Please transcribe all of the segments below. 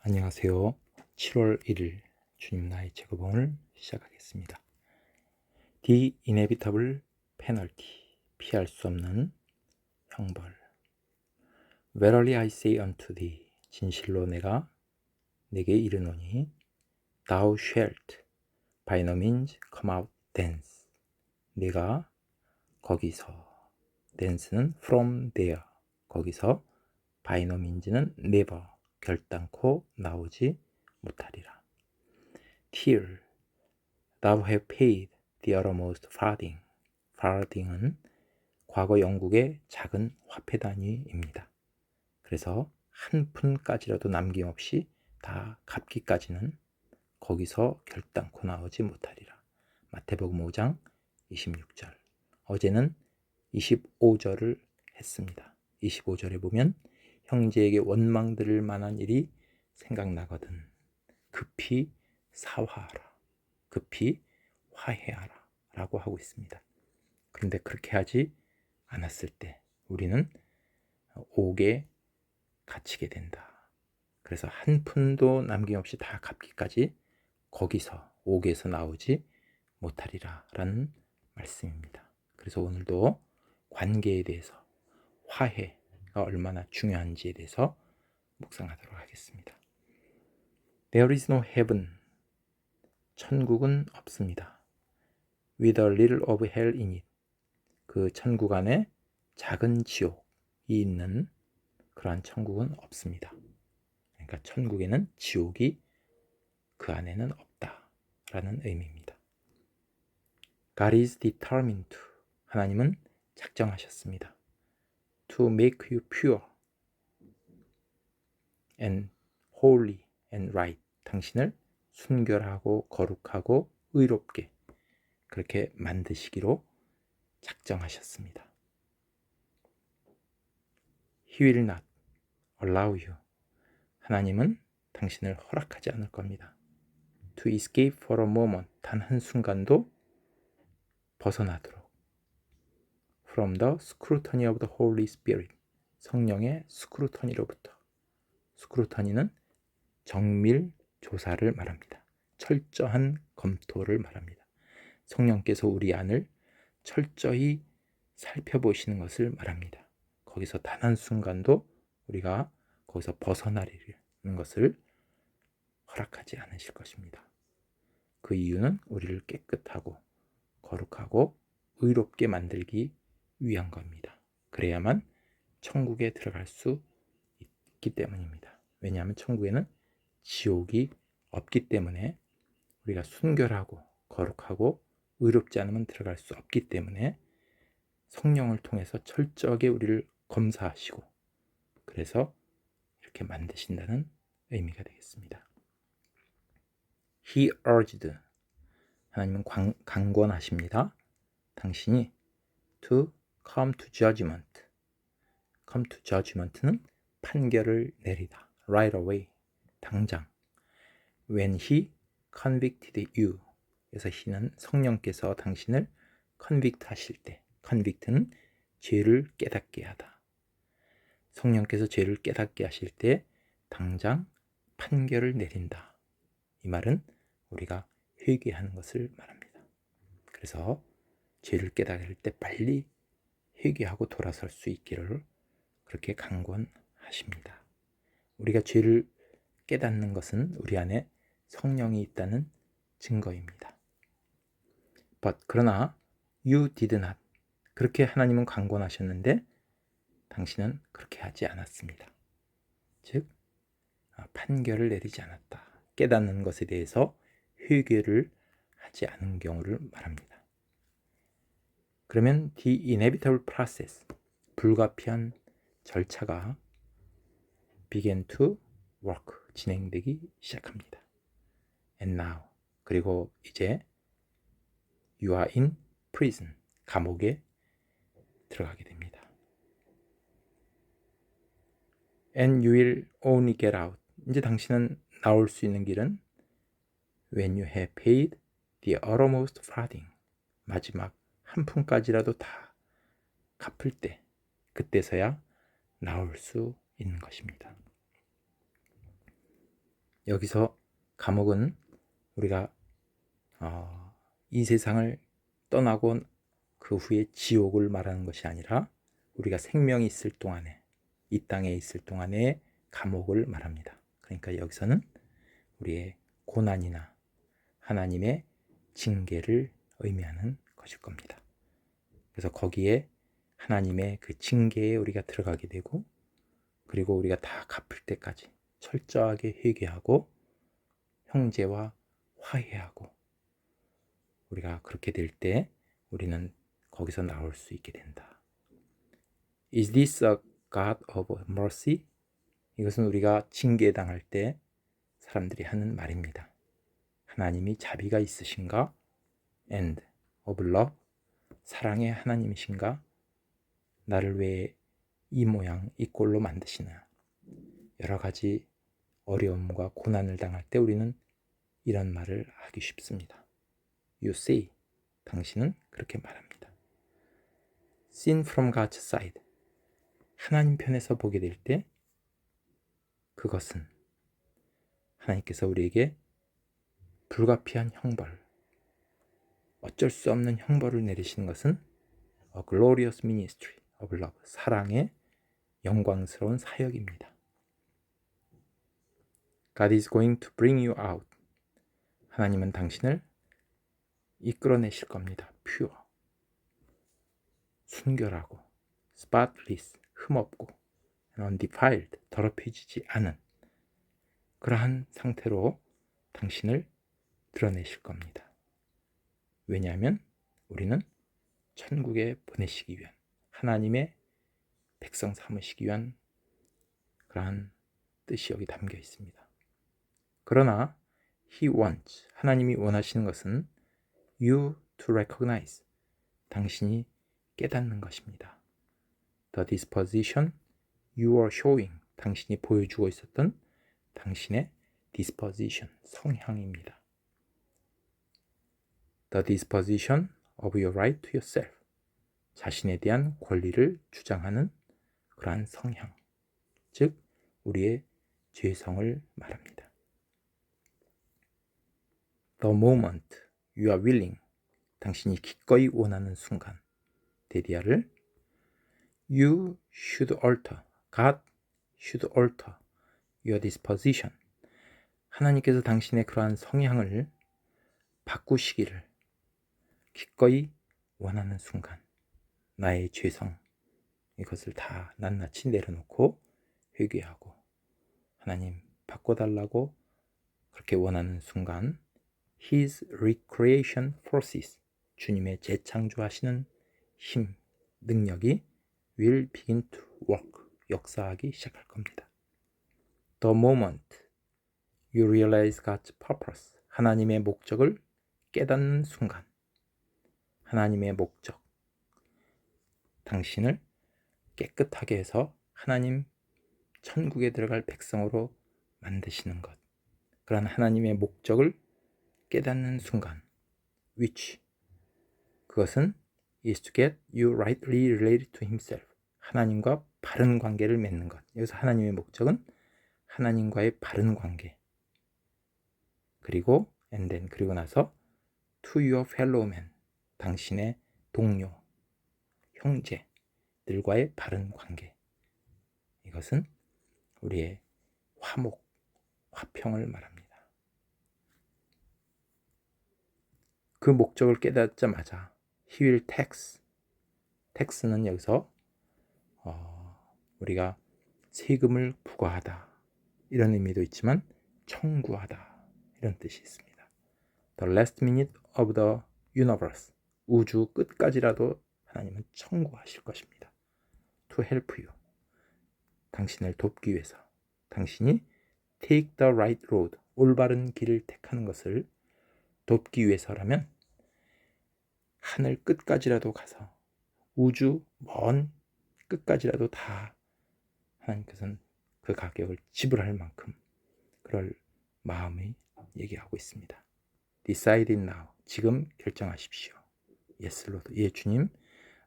안녕하세요. 7월 1일 주님 나의 제거봉을 시작하겠습니다. The inevitable penalty, 피할 수 없는 형벌. Verily I say unto thee, 진실로 내가 네게 이르노니, thou shalt by no means come out thence. 네가 거기서, thence는 from there, 거기서, by no means는 never, 결단코 나오지 못하리라. Till thou have paid the uttermost farthing. farthing은 과거 영국의 작은 화폐 단위입니다. 그래서 한 푼까지라도 남김없이 다 갚기까지는 거기서 결단코 나오지 못하리라. 마태복음 5장 26절. 어제는 25절을 했습니다. 25절에 보면 형제에게 원망 들을 만한 일이 생각나거든 급히 사화하라. 급히 화해하라 라고 하고 있습니다. 그런데 그렇게 하지 않았을 때 우리는 옥에 갇히게 된다. 그래서 한 푼도 남김없이 다 갚기까지 거기서 옥에서 나오지 못하리라 라는 말씀입니다. 그래서 오늘도 관계에 대해서 화해가 얼마나 중요한지에 대해서 묵상하도록 하겠습니다. There is no heaven. 천국은 없습니다. With a little of hell in it. 그 천국 안에 작은 지옥이 있는 그러한 천국은 없습니다. 그러니까 천국에는 지옥이 그 안에는 없다라는 의미입니다. God is determined to. 하나님은 작정하셨습니다. To make you pure and holy and right. 당신을 순결하고 거룩하고 의롭게 그렇게 만드시기로 작정하셨습니다. He will not allow you. 하나님은 당신을 허락하지 않을 겁니다. To escape for a moment. 단 한순간도 벗어나도록. From the scrutiny of the Holy Spirit. 성령의 스크루터니로부터. 스크루터니는 정밀 조사를 말합니다. 철저한 검토를 말합니다. 성령께서 우리 안을 철저히 살펴보시는 것을 말합니다. 거기서 단 한순간도 우리가 거기서 벗어나려는 것을 허락하지 않으실 것입니다. 그 이유는 우리를 깨끗하고 거룩하고 의롭게 만들기 위한 겁니다. 그래야만 천국에 들어갈 수 있기 때문입니다. 왜냐하면 천국에는 지옥이 없기 때문에 우리가 순결하고 거룩하고 의롭지 않으면 들어갈 수 없기 때문에 성령을 통해서 철저하게 우리를 검사하시고 그래서 이렇게 만드신다는 의미가 되겠습니다. He urged. 하나님은 강권하십니다. 당신이 to come to judgment. come to judgment는 판결을 내리다. right away. 당장. When he convicted you. 그래서 he는 성령께서 당신을 convict 하실 때. convict는 죄를 깨닫게 하다. 성령께서 죄를 깨닫게 하실 때 당장 판결을 내린다. 이 말은 우리가 회개하는 것을 말합니다. 그래서 죄를 깨달을 때 빨리 회개하고 돌아설 수 있기를 그렇게 강권하십니다. 우리가 죄를 깨닫는 것은 우리 안에 성령이 있다는 증거입니다. 그러나 you did not. 그렇게 하나님은 강권하셨는데 당신은 그렇게 하지 않았습니다. 즉 판결을 내리지 않았다. 깨닫는 것에 대해서 회개를 하지 않은 경우를 말합니다. 그러면 the inevitable process, 불가피한 절차가 began to work, 진행되기 시작합니다. And now, 그리고 이제 you are in prison, 감옥에 들어가게 됩니다. And you will only get out. 이제 당신은 나올 수 있는 길은 when you have paid the uttermost farthing. 마지막 한 푼까지라도 다 갚을 때, 그때서야 나올 수 있는 것입니다. 여기서 감옥은 우리가 이 세상을 떠나고 그 후에 지옥을 말하는 것이 아니라 우리가 생명이 있을 동안에, 이 땅에 있을 동안의 감옥을 말합니다. 그러니까 여기서는 우리의 고난이나 하나님의 징계를 의미하는 것일 겁니다. 그래서 거기에 하나님의 그 징계에 우리가 들어가게 되고, 그리고 우리가 다 갚을 때까지 철저하게 회개하고 형제와 화해하고, 우리가 그렇게 될 때 우리는 거기서 나올 수 있게 된다. Is this a God of mercy? 이것은 우리가 징계당할 때 사람들이 하는 말입니다. 하나님이 자비가 있으신가? And of love? 사랑의 하나님이신가? 나를 왜 이 모양 이 꼴로 만드시나? 여러 가지 어려움과 고난을 당할 때 우리는 이런 말을 하기 쉽습니다. You say, 당신은 그렇게 말합니다. Seen from God's side, 하나님 편에서 보게 될 때 그것은 하나님께서 우리에게 불가피한 형벌, 어쩔 수 없는 형벌을 내리시는 것은 A glorious ministry of love, 사랑의 영광스러운 사역입니다. God is going to bring you out, 하나님은 당신을 이끌어내실 겁니다. pure, 순결하고, spotless, 흠없고, undefiled, 더럽혀지지 않은 그러한 상태로 당신을 드러내실 겁니다. 왜냐하면 우리는 천국에 보내시기 위한, 하나님의 백성 삼으시기 위한 그러한 뜻이 여기 담겨 있습니다. 그러나 He wants, 하나님이 원하시는 것은 you to recognize, 당신이 깨닫는 것입니다. The disposition you are showing, 당신이 보여주고 있었던 당신의 disposition, 성향입니다. The disposition of your right to yourself, 자신에 대한 권리를 주장하는 그러한 성향, 즉 우리의 죄성을 말합니다. The moment you are willing, 당신이 기꺼이 원하는 순간, 데디아를 You should alter, God should alter your disposition, 하나님께서 당신의 그러한 성향을 바꾸시기를 기꺼이 원하는 순간, 나의 죄성, 이것을 다 낱낱이 내려놓고 회개하고 하나님 바꿔달라고 그렇게 원하는 순간, His recreation forces, 주님의 재창조하시는 힘, 능력이 will begin to work, 역사하기 시작할 겁니다. The moment you realize God's purpose, 하나님의 목적을 깨닫는 순간, 하나님의 목적, 당신을 깨끗하게 해서 하나님 천국에 들어갈 백성으로 만드시는 것, 그런 하나님의 목적을 깨닫는 순간, which, 그것은 is to get you rightly related to himself, 하나님과 바른 관계를 맺는 것. 여기서 하나님의 목적은 하나님과의 바른 관계, 그리고 and then, 그리고 나서 to your fellow man, 당신의 동료, 형제들과의 바른 관계. 이것은 우리의 화목, 화평을 말합니다. 그 목적을 깨닫자마자 He will tax, tax는 여기서 우리가 세금을 부과하다 이런 의미도 있지만 청구하다 이런 뜻이 있습니다. The last minute of the universe, 우주 끝까지라도 하나님은 청구하실 것입니다. To help you, 당신을 돕기 위해서, 당신이 take the right road, 올바른 길을 택하는 것을 돕기 위해서라면 하늘 끝까지라도 가서 우주 먼 끝까지라도 다 하나님께서는 그 가격을 지불할 만큼 그럴 마음이 얘기하고 있습니다. Decide it now, 지금 결정하십시오. Yes, Lord, 예 주님,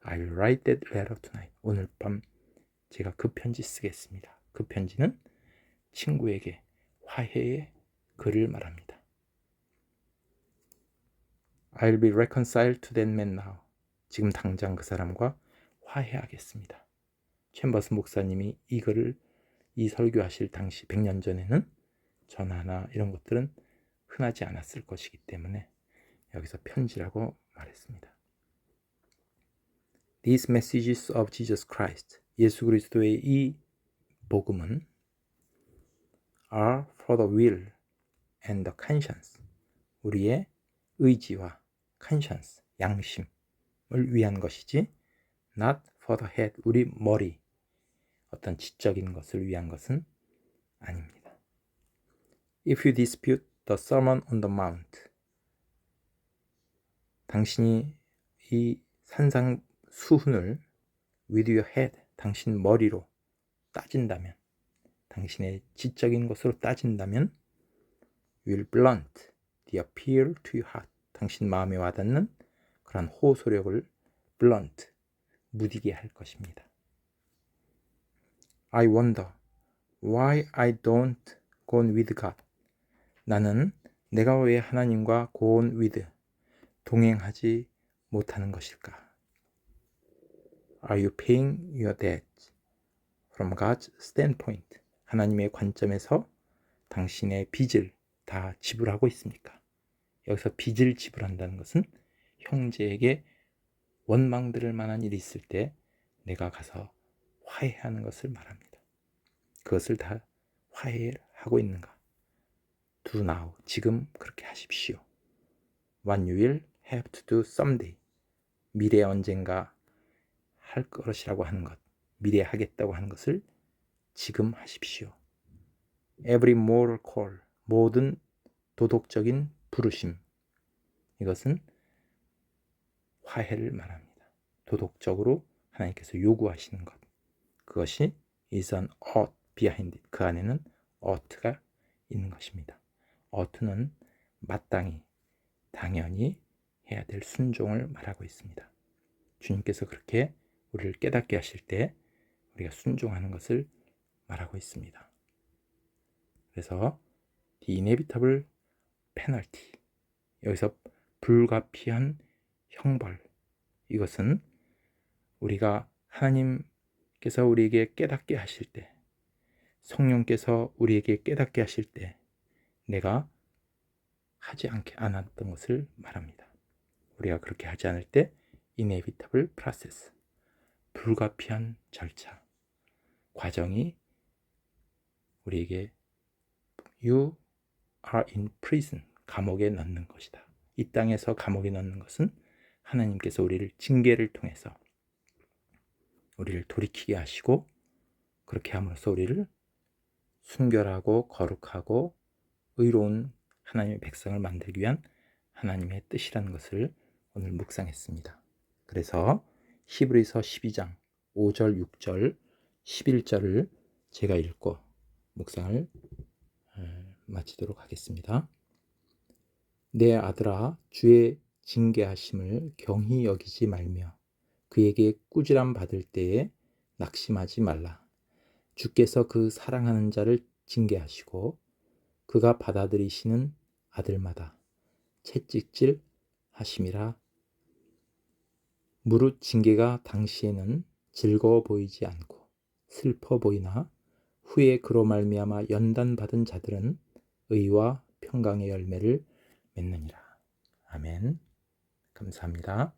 I will write that letter tonight, 오늘 밤 제가 그 편지 쓰겠습니다. 그 편지는 친구에게 화해의 그를 말합니다. I'll be reconciled to that man now. 지금 당장 그 사람과 화해하겠습니다. 챔버스 목사님이 이 설교하실 당시 100년 전에는 전화나 이런 것들은 흔하지 않았을 것이기 때문에 여기서 편지라고 말했습니다. These messages of Jesus Christ, 예수 그리스도의 이 복음은 are for the will and the conscience, 우리의 의지와 conscience, 양심을 위한 것이지 not for the head, 우리 머리, 어떤 지적인 것을 위한 것은 아닙니다. If you dispute the Sermon on the Mount, 당신이 이 산상수훈을 with your head, 당신 머리로 따진다면, 당신의 지적인 것으로 따진다면 will blunt the appeal to your heart, 당신 마음에 와닿는 그런 호소력을 blunt, 무디게 할 것입니다. I wonder why I don't go on with God. 나는 내가 왜 하나님과 go on with, 동행하지 못하는 것일까? Are you paying your debt from God's standpoint? 하나님의 관점에서 당신의 빚을 다 지불하고 있습니까? 여기서 빚을 지불한다는 것은 형제에게 원망 들을 만한 일이 있을 때 내가 가서 화해하는 것을 말합니다. 그것을 다 화해하고 있는가? Do now, 지금 그렇게 하십시오. What you will have to do someday, 미래에 언젠가 할 것이라고 하는 것, 미래에 하겠다고 하는 것을 지금 하십시오. Every moral call, 모든 도덕적인 부르심, 이것은 화해를 말합니다. 도덕적으로 하나님께서 요구하시는 것, 그것이 is an ought behind it, 그 안에는 ought가 있는 것입니다. ought는 마땅히, 당연히 해야 될 순종을 말하고 있습니다. 주님께서 그렇게 우리를 깨닫게 하실 때 우리가 순종하는 것을 말하고 있습니다. 그래서 the inevitable penalty, 여기서 불가피한 형벌, 이것은 우리가 하나님께서 우리에게 깨닫게 하실 때, 성령께서 우리에게 깨닫게 하실 때 내가 하지 않았던 것을 말합니다. 우리가 그렇게 하지 않을 때 inevitable process, 불가피한 절차, 과정이 우리에게 You are in prison, 감옥에 넣는 것이다. 이 땅에서 감옥에 넣는 것은 하나님께서 우리를 징계를 통해서 우리를 돌이키게 하시고, 그렇게 함으로써 우리를 순결하고 거룩하고 의로운 하나님의 백성을 만들기 위한 하나님의 뜻이라는 것을 오늘 묵상했습니다. 그래서 히브리서 12장 5절, 6절, 11절을 제가 읽고 묵상을 마치도록 하겠습니다. 내 아들아, 주의 징계하심을 경히 여기지 말며 그에게 꾸지람 받을 때에 낙심하지 말라. 주께서 그 사랑하는 자를 징계하시고 그가 받아들이시는 아들마다 채찍질 하심이라. 무릇 징계가 당시에는 즐거워 보이지 않고 슬퍼 보이나 후에 그로 말미암아 연단받은 자들은 의와 평강의 열매를 맺느니라. 아멘. 감사합니다.